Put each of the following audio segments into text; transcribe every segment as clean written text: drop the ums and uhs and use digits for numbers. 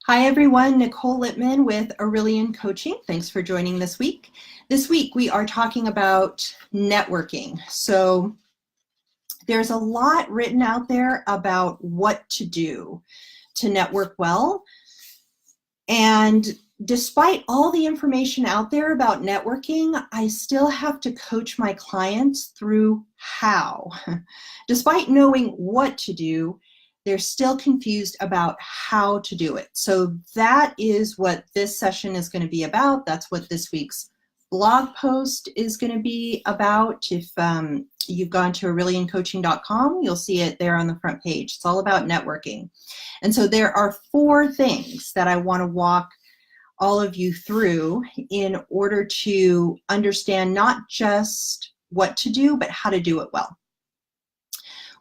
Hi everyone, Nicole Littman with Aurelian Coaching. Thanks for joining this week. This week we are talking about networking. So there's a lot written out there about what to do to network well. And despite all the information out there about networking, I still have to coach my clients through how. Despite knowing what to do, they're still confused about how to do it. So that is what this session is going to be about. That's what this week's blog post is going to be about. If you've gone to aureliancoaching.com, you'll see it there on the front page. It's all about networking. And so there are 4 things that I want to walk all of you through in order to understand not just what to do, but how to do it well.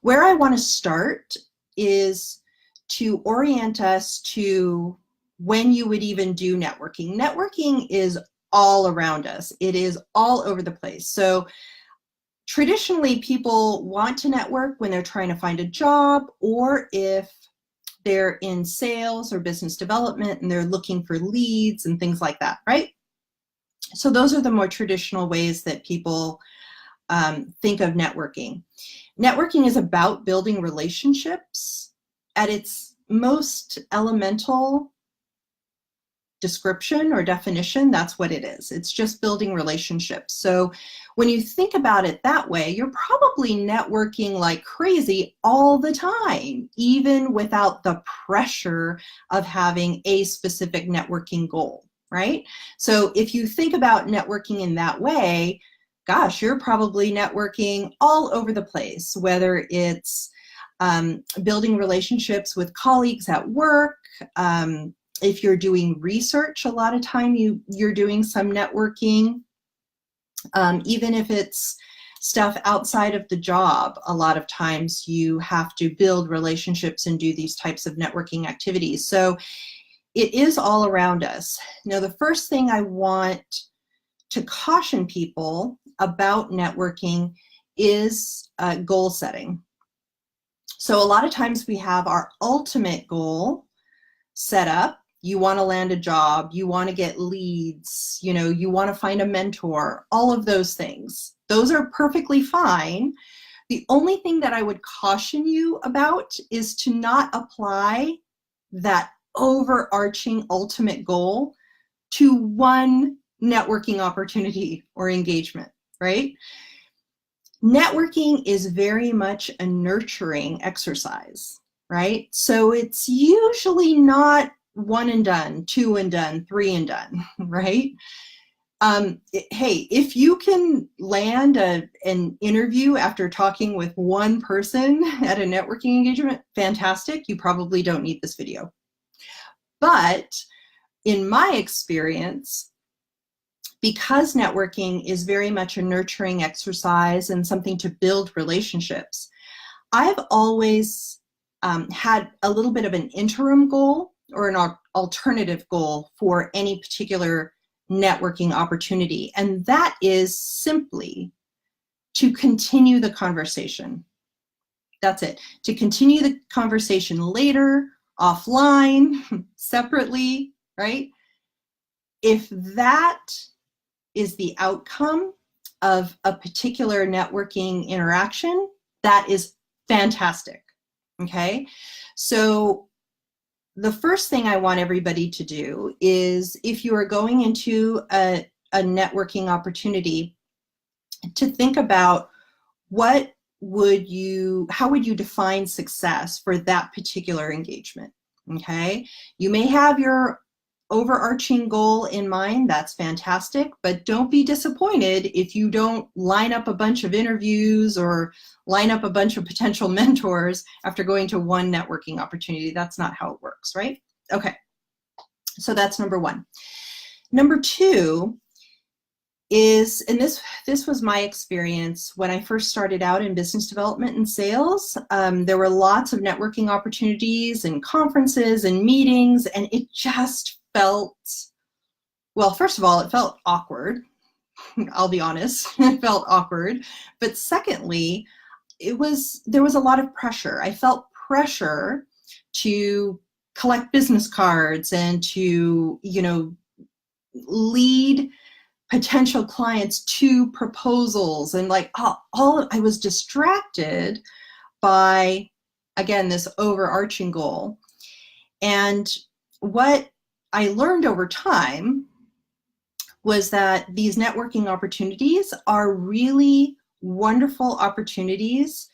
Where I want to start is to orient us to when you would even do networking. Networking is all around us. It is all over the place. So traditionally, people want to network when they're trying to find a job, or if they're in sales or business development and they're looking for leads and things like that, right? So those are the more traditional ways that people think of networking. Networking is about building relationships. At its most elemental description or definition, that's what it is. It's just building relationships. So when you think about it that way, you're probably networking like crazy all the time, even without the pressure of having a specific networking goal, right? So if you think about networking in that way, gosh, you're probably networking all over the place, whether it's building relationships with colleagues at work. If you're doing research, a lot of time you're doing some networking. Even if it's stuff outside of the job, a lot of times you have to build relationships and do these types of networking activities. So it is all around us. Now, the first thing I want to caution people about networking is goal setting. So a lot of times we have our ultimate goal set up. You want to land a job, you want to get leads, you want to find a mentor, all of those things. Those are perfectly fine. The only thing that I would caution you about is to not apply that overarching ultimate goal to one networking opportunity or engagement, right? Networking is very much a nurturing exercise, right? So it's usually not 1 and done, 2 and done, 3 and done, right? Hey, if you can land an interview after talking with one person at a networking engagement, fantastic. You probably don't need this video. But in my experience, because networking is very much a nurturing exercise and something to build relationships, I've always had a little bit of an interim goal or an alternative goal for any particular networking opportunity. And that is simply to continue the conversation. That's it. To continue the conversation later, offline, separately, right? If that is the outcome of a particular networking interaction, that is fantastic, okay? So the first thing I want everybody to do is, if you are going into a networking opportunity, to think about how would you define success for that particular engagement, okay? You may have your overarching goal in mind, that's fantastic, but don't be disappointed if you don't line up a bunch of interviews or line up a bunch of potential mentors after going to one networking opportunity. That's not how it works, right? Okay, so that's number 1. Number 2 is, and this was my experience when I first started out in business development and sales. There were lots of networking opportunities and conferences and meetings, and it just felt, well, first of all, it felt awkward. I'll be honest, it felt awkward. But secondly, there was a lot of pressure. I felt pressure to collect business cards and to, you know, lead potential clients to proposals, and like all I was distracted by, again, this overarching goal. And what I learned over time was that these networking opportunities are really wonderful opportunities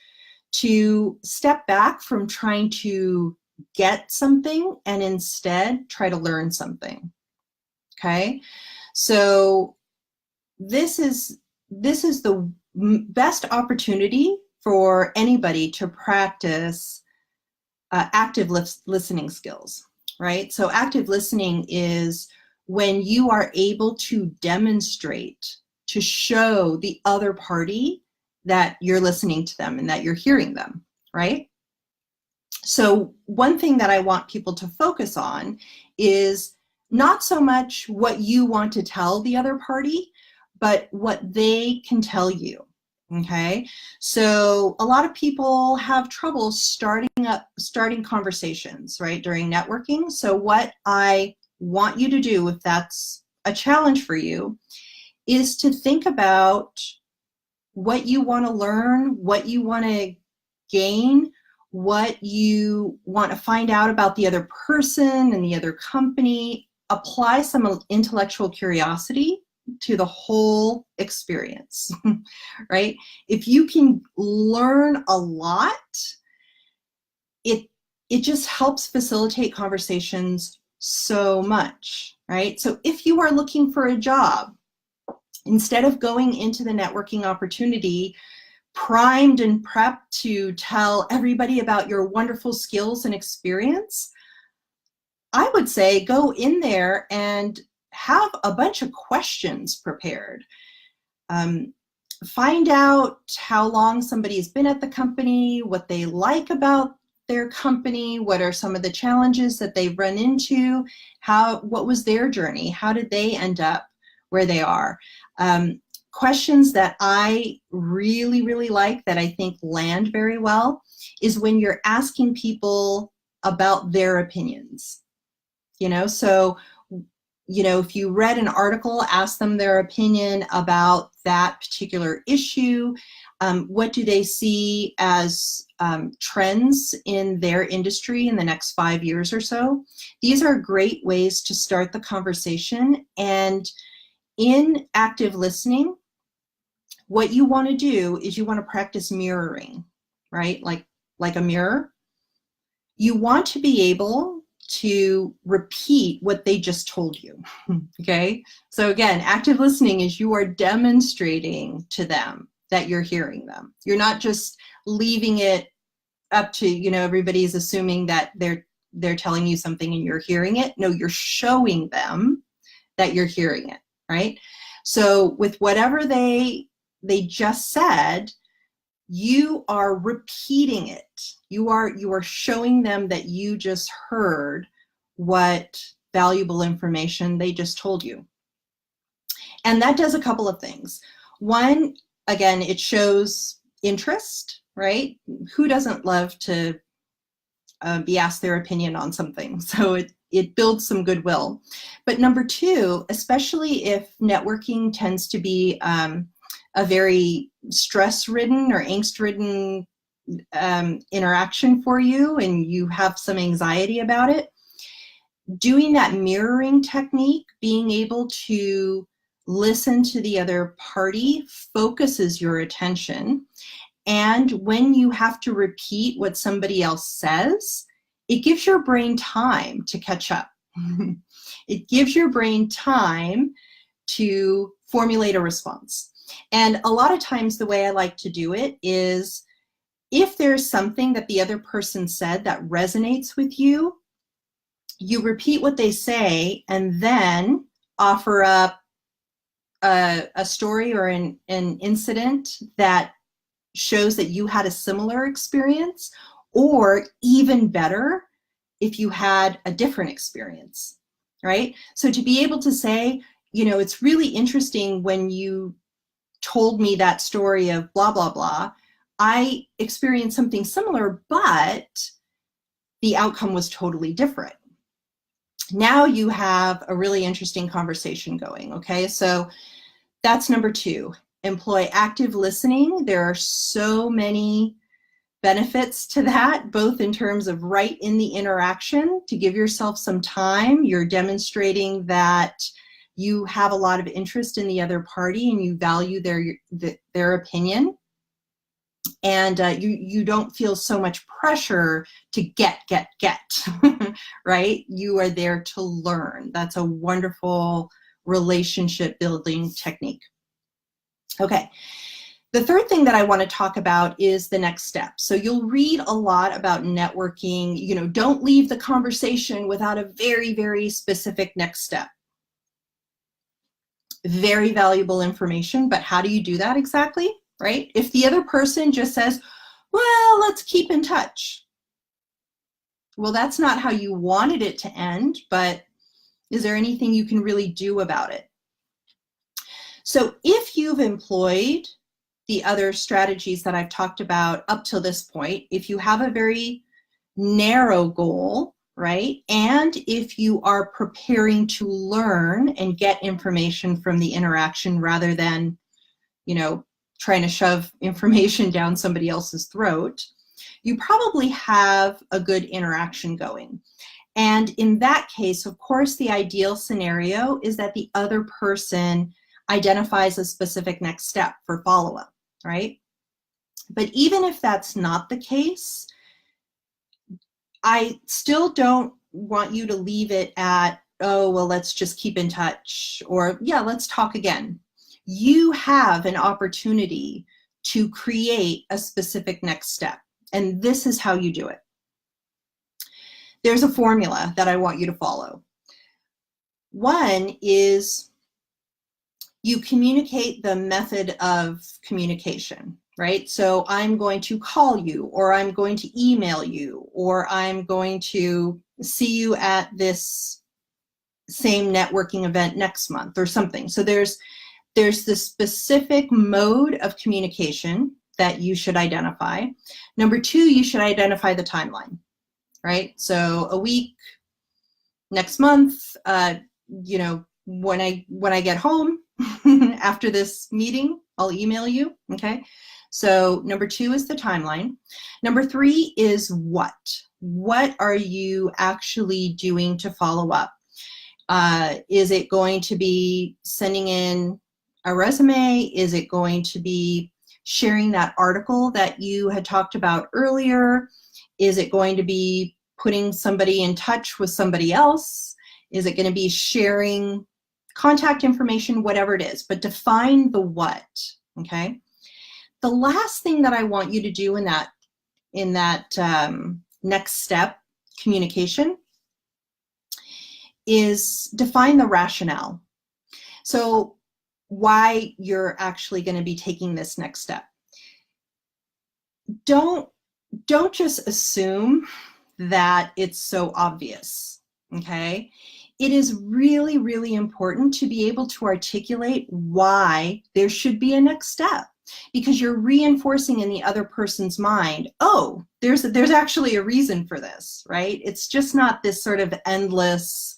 to step back from trying to get something and instead try to learn something. Okay, so this is the best opportunity for anybody to practice active listening skills, right? So active listening is when you are able to demonstrate, to show the other party that you're listening to them and that you're hearing them, right? So one thing that I want people to focus on is not so much what you want to tell the other party, but what they can tell you. Okay, so a lot of people have trouble starting conversations, right, during networking. So what I want you to do, if that's a challenge for you, is to think about what you want to learn, what you want to gain, what you want to find out about the other person and the other company. Apply some intellectual curiosity to the whole experience, right? If you can learn a lot, it just helps facilitate conversations so much, right? So if you are looking for a job, instead of going into the networking opportunity primed and prepped to tell everybody about your wonderful skills and experience, I would say go in there and have a bunch of questions prepared. Find out how long somebody's been at the company, what they like about their company, what are some of the challenges that they've run into, what was their journey, how did they end up where they are. Questions that I really, really like, that I think land very well, is when you're asking people about their opinions. You know, so, you know, if you read an article, ask them their opinion about that particular issue. What do they see as trends in their industry in the next 5 years or so? These are great ways to start the conversation. And in active listening, what you want to do is you want to practice mirroring, right? Like a mirror. You want to be able to repeat what they just told you, okay? So again, active listening is you are demonstrating to them that you're hearing them. You're not just leaving it up to, you know, everybody's assuming that they're telling you something and you're hearing it. No, you're showing them that you're hearing it, right? So with whatever they just said, you are repeating it. You are showing them that you just heard what valuable information they just told you. And that does a couple of things. One, again, it shows interest, right? Who doesn't love to be asked their opinion on something? So it builds some goodwill. But number two, especially if networking tends to be a very stress-ridden or angst-ridden interaction for you, and you have some anxiety about it, doing that mirroring technique, being able to listen to the other party, focuses your attention. And when you have to repeat what somebody else says, it gives your brain time to catch up. It gives your brain time to formulate a response. And a lot of times the way I like to do it is, if there's something that the other person said that resonates with you, you repeat what they say and then offer up a story or an incident that shows that you had a similar experience, or even better, if you had a different experience, right? So to be able to say, you know, it's really interesting when you told me that story of blah, blah, blah, I experienced something similar, but the outcome was totally different. Now you have a really interesting conversation going, okay? So that's number 2. Employ active listening. There are so many benefits to that, both in terms of right in the interaction to give yourself some time. You're demonstrating that you have a lot of interest in the other party and you value their opinion. And you don't feel so much pressure to get, right? You are there to learn. That's a wonderful relationship building technique. Okay. The third thing that I want to talk about is the next step. So you'll read a lot about networking. You know, don't leave the conversation without a very, very specific next step. Very valuable information, but how do you do that exactly, right? If the other person just says, well, let's keep in touch. Well, that's not how you wanted it to end, but is there anything you can really do about it? So if you've employed the other strategies that I've talked about up till this point, if you have a very narrow goal, right? And if you are preparing to learn and get information from the interaction rather than, you know, trying to shove information down somebody else's throat, you probably have a good interaction going. And in that case, of course, the ideal scenario is that the other person identifies a specific next step for follow-up, right? But even if that's not the case, I still don't want you to leave it at, oh, well, let's just keep in touch, or yeah, let's talk again. You have an opportunity to create a specific next step, and this is how you do it. There's a formula that I want you to follow. One is you communicate the method of communication, right? So I'm going to call you, or I'm going to email you, or I'm going to see you at this same networking event next month or something. So there's this specific mode of communication that you should identify. Number 2, you should identify the timeline, right? So a week, next month, you know, when I get home after this meeting, I'll email you, okay? So number 2 is the timeline. Number 3 is what? What are you actually doing to follow up? Is it going to be sending in a resume? Is it going to be sharing that article that you had talked about earlier? Is it going to be putting somebody in touch with somebody else? Is it going to be sharing contact information? Whatever it is, but define the what, okay? The last thing that I want you to do in that next step, communication, is define the rationale. So why you're actually going to be taking this next step. Don't just assume that it's so obvious, okay? It is really, really important to be able to articulate why there should be a next step, because you're reinforcing in the other person's mind, oh, there's actually a reason for this, right? It's just not this sort of endless,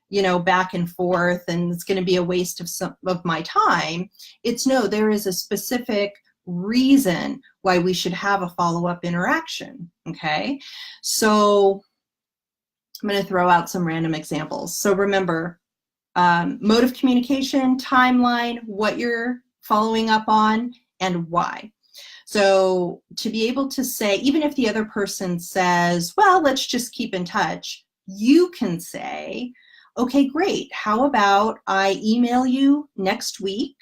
you know, back and forth, and it's going to be a waste of my time. It's no, there is a specific reason why we should have a follow-up interaction, okay? So I'm going to throw out some random examples. So remember, mode of communication, timeline, what you're following up on, and why. So to be able to say, even if the other person says, well, let's just keep in touch, you can say, okay, great. How about I email you next week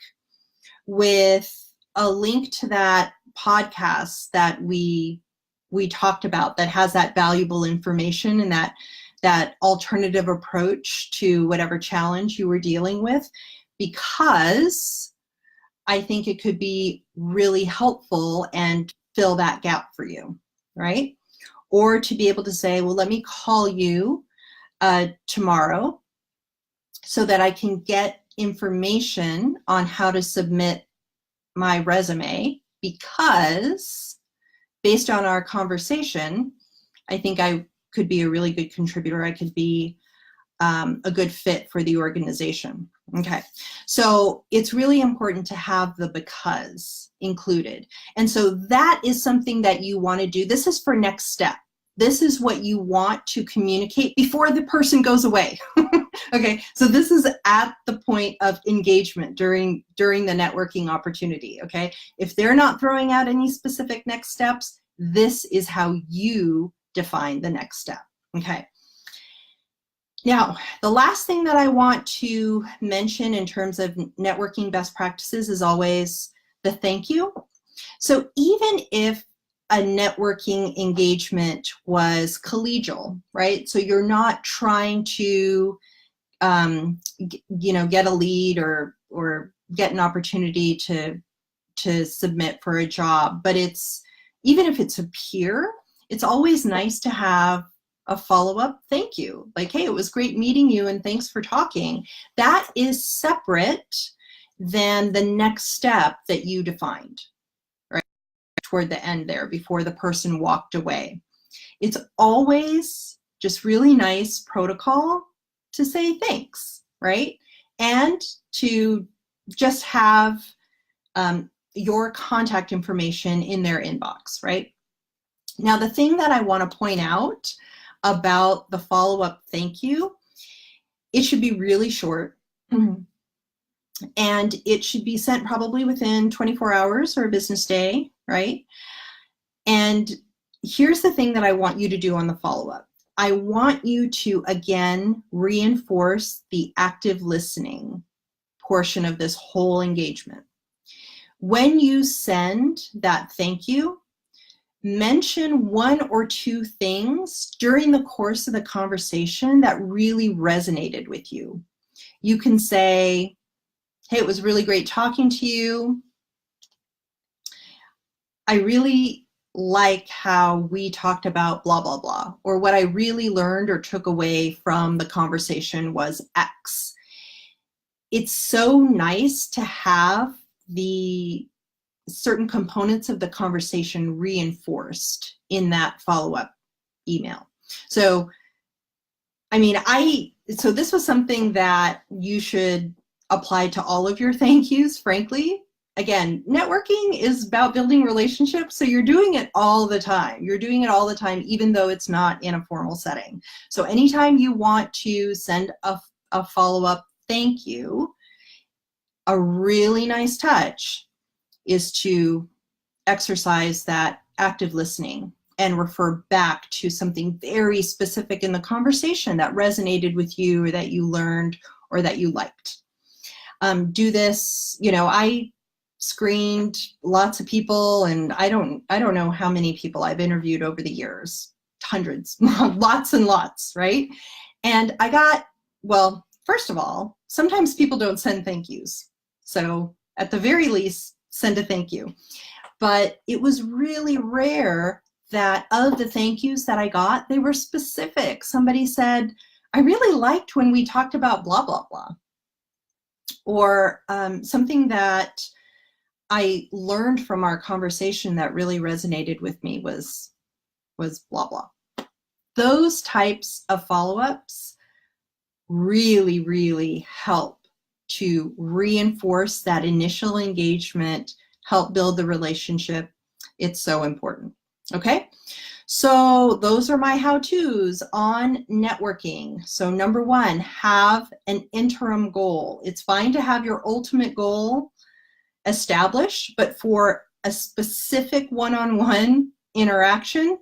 with a link to that podcast that we talked about that has that valuable information and that alternative approach to whatever challenge you were dealing with, because I think it could be really helpful and fill that gap for you, right? Or to be able to say, well, let me call you tomorrow so that I can get information on how to submit my resume, because based on our conversation, I think I could be a really good contributor. I could be a good fit for the organization. Okay, so it's really important to have the because included. And so that is something that you want to do. This is for next step. This is what you want to communicate before the person goes away. Okay, so this is at the point of engagement during the networking opportunity. Okay, if they're not throwing out any specific next steps, this is how you define the next step. Okay. Now, the last thing that I want to mention in terms of networking best practices is always the thank you. So even if a networking engagement was collegial, right? So you're not trying to, get a lead or get an opportunity to submit for a job, but even if it's a peer, it's always nice to have a follow-up thank you. Like, hey, it was great meeting you and thanks for talking. That is separate than the next step that you defined, right? Toward the end there, before the person walked away. It's always just really nice protocol to say thanks, right? And to just have your contact information in their inbox, right? Now, the thing that I want to point out about the follow-up thank you, it should be really short. And it should be sent probably within 24 hours or a business day, right? And here's the thing that I want you to do on the follow-up. I want you to, again, reinforce the active listening portion of this whole engagement. When you send that thank you, mention one or two things during the course of the conversation that really resonated with you. You can say, hey, it was really great talking to you. I really like how we talked about blah, blah, blah. Or what I really learned or took away from the conversation was X. It's so nice to have the certain components of the conversation reinforced in that follow-up email. So, so this was something that you should apply to all of your thank yous, frankly. Again, networking is about building relationships, so you're doing it all the time. You're doing it all the time, even though it's not in a formal setting. So anytime you want to send a follow-up thank you, a really nice touch is to exercise that active listening and refer back to something very specific in the conversation that resonated with you or that you learned or that you liked. Do this, I screened lots of people, and I don't know how many people I've interviewed over the years, hundreds, lots and lots, right? And I got, well, first of all, sometimes people don't send thank yous. So at the very least, send a thank you. But it was really rare that of the thank yous that I got, they were specific. Somebody said, I really liked when we talked about blah, blah, blah. Or something that I learned from our conversation that really resonated with me was blah, blah. Those types of follow-ups really, really help to reinforce that initial engagement, help build the relationship. It's so important. Okay, so those are my how-tos on networking. So number one, have an interim goal. It's fine to have your ultimate goal established, but for a specific one-on-one interaction,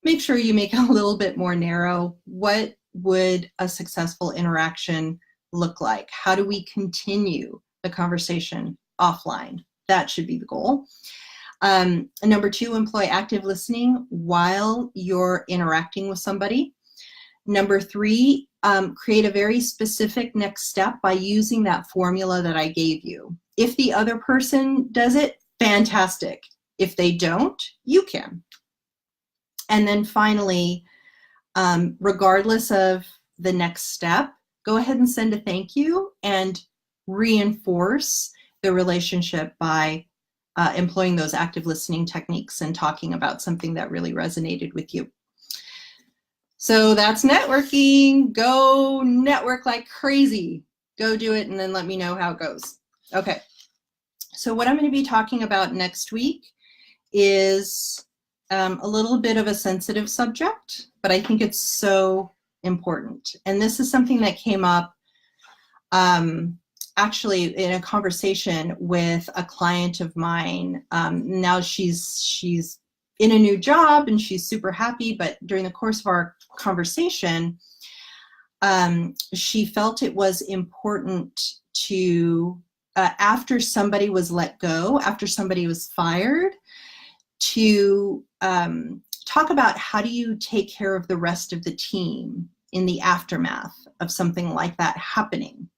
make sure you make it a little bit more narrow. What would a successful interaction look like? How do we continue the conversation offline? That should be the goal. Number two, employ active listening while you're interacting with somebody. Number three, create a very specific next step by using that formula that I gave you. If the other person does it, fantastic. If they don't, you can. And then finally, regardless of the next step, go ahead and send a thank you and reinforce the relationship by employing those active listening techniques and talking about something that really resonated with you. So that's networking. Go network like crazy. Go do it and then let me know how it goes. Okay. So what I'm going to be talking about next week is a little bit of a sensitive subject, but I think it's so important. And this is something that came up actually in a conversation with a client of mine. Now she's in a new job and she's super happy, but during the course of our conversation, she felt it was important to, after somebody was let go, after somebody was fired, to talk about how do you take care of the rest of the team in the aftermath of something like that happening.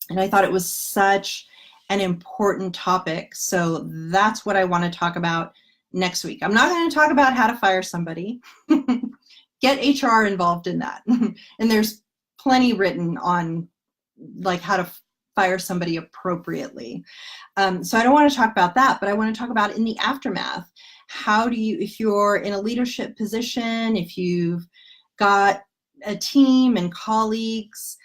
And I thought it was such an important topic. So that's what I want to talk about next week. I'm not going to talk about how to fire somebody. Get HR involved in that. And there's plenty written on like how to fire somebody appropriately. So I don't want to talk about that, but I want to talk about in the aftermath. How do you, if you're in a leadership position, if you've got a team and colleagues,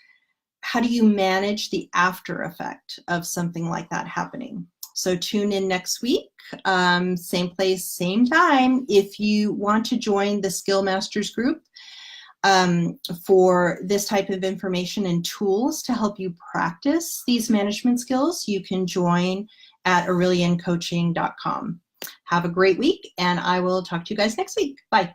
how do you manage the after effect of something like that happening? So tune in next week, same place, same time. If you want to join the Skill Masters group for this type of information and tools to help you practice these management skills, you can join at aureliancoaching.com. Have a great week, and I will talk to you guys next week. Bye.